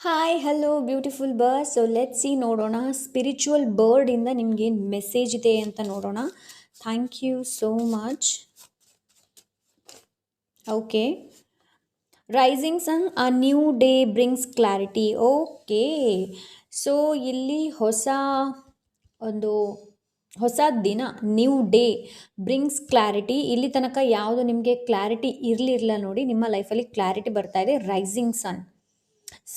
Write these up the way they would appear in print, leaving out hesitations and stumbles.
Hi hello beautiful bird. So let see ನೋಡೋಣ spiritual ಬರ್ಡಿಂದ ನಿಮ್ಗೇನು ಮೆಸೇಜ್ ಇದೆ ಅಂತ ನೋಡೋಣ. Thank you so much. Okay, rising sun a new day brings clarity. Okay, so ಇಲ್ಲಿ ಒಂದು ಹೊಸ ದಿನ, ನ್ಯೂ ಡೇ ಬ್ರಿಂಗ್ಸ್ ಕ್ಲಾರಿಟಿ. ಇಲ್ಲಿ ತನಕ ಯಾವುದು ನಿಮಗೆ ಕ್ಲಾರಿಟಿ ಇರಲಿಲ್ಲ ನೋಡಿ, ನಿಮ್ಮ ಲೈಫಲ್ಲಿ ಕ್ಲಾರಿಟಿ ಬರ್ತಾ ಇದೆ. ರೈಸಿಂಗ್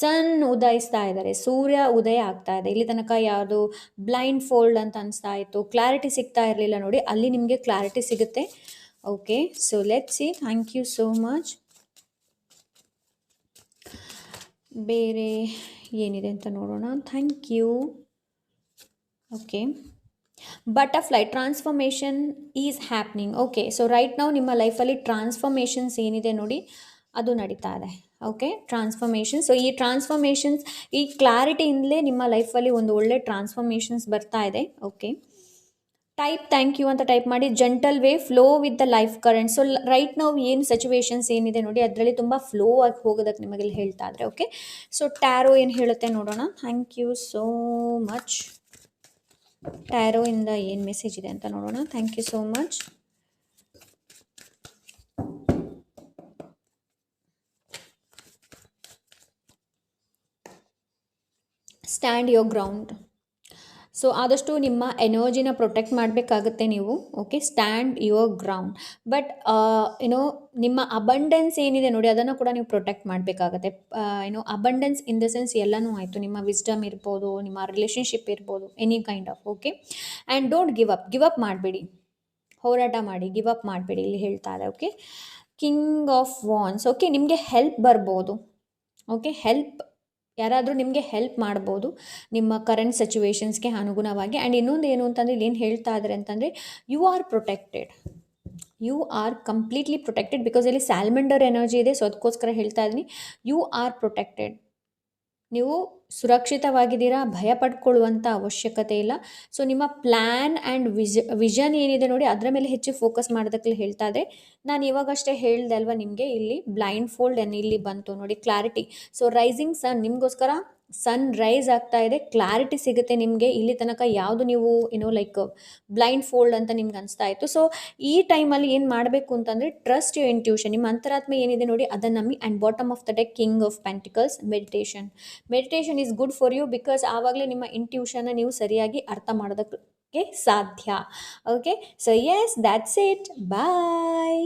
ಸನ್ ಉದಯಿಸ್ತಾ ಇದ್ದಾರೆ, ಸೂರ್ಯ ಉದಯ ಆಗ್ತಾ ಇದೆ. ಇಲ್ಲಿ ತನಕ ಯಾವುದು ಬ್ಲೈಂಡ್ ಫೋಲ್ಡ್ ಅಂತ ಅನಿಸ್ತಾ ಇತ್ತು, ಕ್ಲಾರಿಟಿ ಸಿಗ್ತಾ ಇರಲಿಲ್ಲ ನೋಡಿ, ಅಲ್ಲಿ ನಿಮಗೆ ಕ್ಲಾರಿಟಿ ಸಿಗುತ್ತೆ. Okay, so let see. Thank you so much. ಬೇರೆ ಏನಿದೆ ಅಂತ ನೋಡೋಣ. Thank you. Okay, butterfly transformation is happening. Okay, so right ನಾವು ನಿಮ್ಮ ಲೈಫಲ್ಲಿ ಟ್ರಾನ್ಸ್ಫಾರ್ಮೇಷನ್ಸ್ ಏನಿದೆ ನೋಡಿ, ಅದು ನಡೀತಾ ಇದೆ. Okay, transformation. ಸೊ ಈ ಟ್ರಾನ್ಸ್ಫಾರ್ಮೇಷನ್ಸ್, ಈ ಕ್ಲಾರಿಟಿಯಿಂದಲೇ ನಿಮ್ಮ ಲೈಫಲ್ಲಿ ಒಂದು ಒಳ್ಳೆ ಟ್ರಾನ್ಸ್ಫಾರ್ಮೇಷನ್ಸ್ ಬರ್ತಾ ಇದೆ. ಓಕೆ, ಟೈಪ್ ಥ್ಯಾಂಕ್ ಯು ಅಂತ ಟೈಪ್ ಮಾಡಿ. Gentle way flow with the life current. So right ನಾವು ಏನು ಸಿಚುವೇಶನ್ಸ್ ಏನಿದೆ ನೋಡಿ, ಅದರಲ್ಲಿ ತುಂಬ ಫ್ಲೋ ಆಗಿ ಹೋಗೋದಕ್ಕೆ ನಿಮಗೆ ಹೇಳ್ತಾ ಇದ್ರೆ. ಓಕೆ, ಸೊ ಟ್ಯಾರೋ ಏನು ಹೇಳುತ್ತೆ ನೋಡೋಣ. Thank you so much. Tarot ಇಂದ ಏನು ಮೆಸೇಜ್ ಇದೆ ಅಂತ ನೋಡೋಣ. Thank you so much. Stand your ground. So ಆದಷ್ಟು ನಿಮ್ಮ ಎನರ್ಜಿನ ಪ್ರೊಟೆಕ್ಟ್ ಮಾಡಬೇಕಾಗುತ್ತೆ ನೀವು. Okay, stand your ground. But ಏನೋ ನಿಮ್ಮ ಅಬಂಡೆನ್ಸ್ ಏನಿದೆ ನೋಡಿ, ಅದನ್ನು ಕೂಡ ನೀವು ಪ್ರೊಟೆಕ್ಟ್ ಮಾಡಬೇಕಾಗತ್ತೆ. ಏನೋ ಅಬಂಡೆನ್ಸ್ ಇನ್ ದ ಸೆನ್ಸ್ ಎಲ್ಲನೂ ಆಯಿತು, ನಿಮ್ಮ ವಿಸ್ಡಮ್ ಇರ್ಬೋದು, ನಿಮ್ಮ ರಿಲೇಷನ್ಶಿಪ್ ಇರ್ಬೋದು, any kind of. Okay, and don't give up ಮಾಡಬೇಡಿ, ಹೋರಾಟ ಮಾಡಿ, ಗಿವ್ ಅಪ್ ಮಾಡಬೇಡಿ ಇಲ್ಲಿ ಹೇಳ್ತಾ ಇದೆ. Okay, king of ವಾನ್ಸ್. ಓಕೆ, ನಿಮಗೆ ಹೆಲ್ಪ್ ಬರ್ಬೋದು. ಓಕೆ, ಯಾರಾದರೂ ನಿಮಗೆ ಹೆಲ್ಪ್ ಮಾಡ್ಬೋದು ನಿಮ್ಮ ಕರೆಂಟ್ ಸಿಚುವೇಶನ್ಸ್ಗೆ ಅನುಗುಣವಾಗಿ. ಆ್ಯಂಡ್ ಇನ್ನೊಂದು ಏನು ಅಂತಂದರೆ, ಇಲ್ಲಿ ಏನು ಹೇಳ್ತಾ ಇದ್ದಾರೆ ಅಂತಂದರೆ, you are protected, you are completely protected. Because ಇಲ್ಲಿ ಸ್ಯಾಲ್ಮೆಂಡರ್ ಎನರ್ಜಿ ಇದೆ. ಸೊ ಅದಕ್ಕೋಸ್ಕರ ಹೇಳ್ತಾ ಇದ್ದೀನಿ, ಯು ಆರ್ ಪ್ರೊಟೆಕ್ಟೆಡ್. ನೀವು ಸುರಕ್ಷಿತವಾಗಿದ್ದೀರಾ, ಭಯ ಪಡ್ಕೊಳ್ಳುವಂಥ ಅವಶ್ಯಕತೆ ಇಲ್ಲ. ಸೊ ನಿಮ್ಮ ಪ್ಲ್ಯಾನ್ ಆ್ಯಂಡ್ ವಿಷನ್ ಏನಿದೆ ನೋಡಿ, ಅದರ ಮೇಲೆ ಹೆಚ್ಚು ಫೋಕಸ್ ಮಾಡೋದಕ್ಕೆ ಹೇಳ್ತಾ ಇದೆ. ನಾನು ಇವಾಗಷ್ಟೇ ಹೇಳಿದೆ ಅಲ್ವಾ ನಿಮಗೆ, ಇಲ್ಲಿ ಬ್ಲೈಂಡ್ ಫೋಲ್ಡ್ ಇಲ್ಲಿ ಬಂತು ನೋಡಿ, ಕ್ಲಾರಿಟಿ. ಸೊ ರೈಸಿಂಗ್ ಸನ್ ನಿಮಗೋಸ್ಕರ ಸನ್ ರೈಸ್ ಆಗ್ತಾ ಇದೆ, ಕ್ಲಾರಿಟಿ ಸಿಗುತ್ತೆ ನಿಮಗೆ. ಇಲ್ಲಿ ತನಕ ಯಾವುದು ನೀವು ಲೈಕ್ ಬ್ಲೈಂಡ್ ಫೋಲ್ಡ್ ಅಂತ ನಿಮ್ಗೆ ಅನಿಸ್ತಾ ಇತ್ತು. ಸೊ ಈ ಟೈಮಲ್ಲಿ ಏನು ಮಾಡಬೇಕು ಅಂತಂದರೆ, ಟ್ರಸ್ಟ್ ಯುವರ್ ಇಂಟ್ಯೂಷನ್. ನಿಮ್ಮ ಅಂತರಾತ್ಮ ಏನಿದೆ ನೋಡಿ, ಅದನ್ನು ನಂಬಿ. And bottom of the deck king of pentacles, meditation is good for you. Because ಆವಾಗಲೇ ನಿಮ್ಮ ಇಂಟ್ಯೂಷನ್ನ ನೀವು ಸರಿಯಾಗಿ ಅರ್ಥ ಮಾಡೋದಕ್ಕೆ ಸಾಧ್ಯ. Okay, so yes, that's it. Bye.